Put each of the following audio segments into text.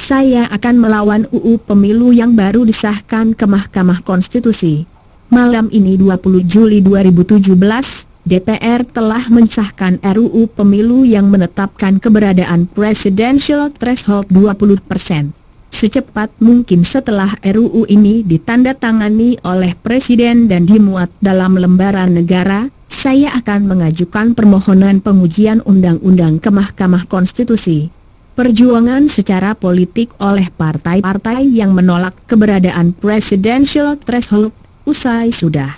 saya akan melawan UU Pemilu yang baru disahkan ke Mahkamah Konstitusi. Malam ini 20 Juli 2017, DPR telah mensahkan RUU Pemilu yang menetapkan keberadaan Presidential Threshold 20%. Secepat mungkin setelah RUU ini ditandatangani oleh Presiden dan dimuat dalam lembaran negara, saya akan mengajukan permohonan pengujian undang-undang ke Mahkamah Konstitusi. Perjuangan secara politik oleh partai-partai yang menolak keberadaan Presidential Threshold usai sudah.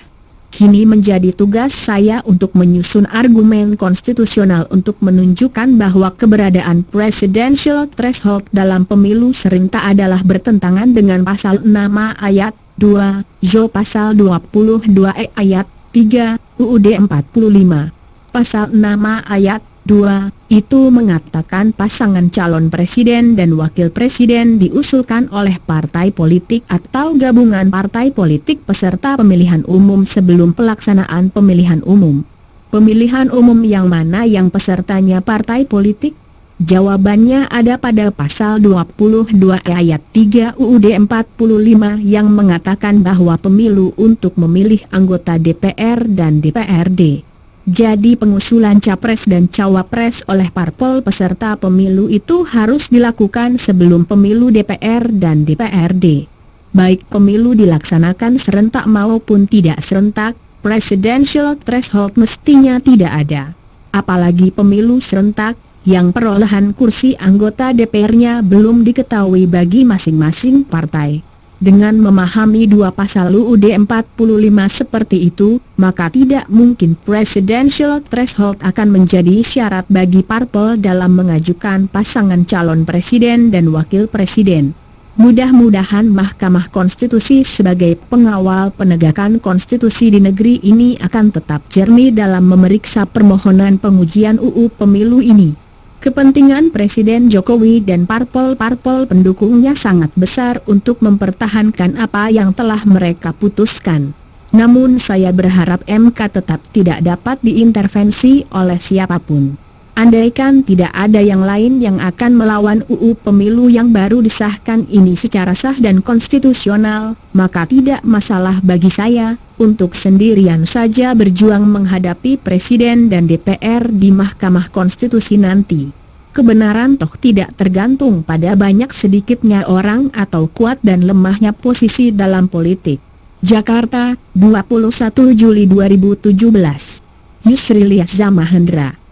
Kini menjadi tugas saya untuk menyusun argumen konstitusional untuk menunjukkan bahwa keberadaan Presidential Threshold dalam pemilu serentak adalah bertentangan dengan pasal 6 ayat 2, Jo pasal 22 ayat 3, UUD 45. Pasal 6 ayat 2, itu mengatakan pasangan calon presiden dan wakil presiden diusulkan oleh partai politik atau gabungan partai politik peserta pemilihan umum sebelum pelaksanaan pemilihan umum. Pemilihan umum yang mana yang pesertanya partai politik? Jawabannya ada pada pasal 22 ayat 3 UUD 45 yang mengatakan bahwa pemilu untuk memilih anggota DPR dan DPRD. Jadi pengusulan capres dan cawapres oleh parpol peserta pemilu itu harus dilakukan sebelum pemilu DPR dan DPRD. Baik pemilu dilaksanakan serentak maupun tidak serentak, Presidential Threshold mestinya tidak ada. Apalagi pemilu serentak, yang perolehan kursi anggota DPR-nya belum diketahui bagi masing-masing partai. Dengan memahami dua pasal UUD 45 seperti itu, maka tidak mungkin Presidential Threshold akan menjadi syarat bagi parpol dalam mengajukan pasangan calon presiden dan wakil presiden. Mudah-mudahan Mahkamah Konstitusi sebagai pengawal penegakan konstitusi di negeri ini akan tetap jernih dalam memeriksa permohonan pengujian UU Pemilu ini. Kepentingan Presiden Jokowi dan parpol-parpol pendukungnya sangat besar untuk mempertahankan apa yang telah mereka putuskan. Namun saya berharap MK tetap tidak dapat diintervensi oleh siapapun. Andaikan tidak ada yang lain yang akan melawan UU Pemilu yang baru disahkan ini secara sah dan konstitusional, maka tidak masalah bagi saya untuk sendirian saja berjuang menghadapi Presiden dan DPR di Mahkamah Konstitusi nanti. Kebenaran toh tidak tergantung pada banyak sedikitnya orang atau kuat dan lemahnya posisi dalam politik. Jakarta, 21 Juli 2017. Yusril Yahza Mahendra.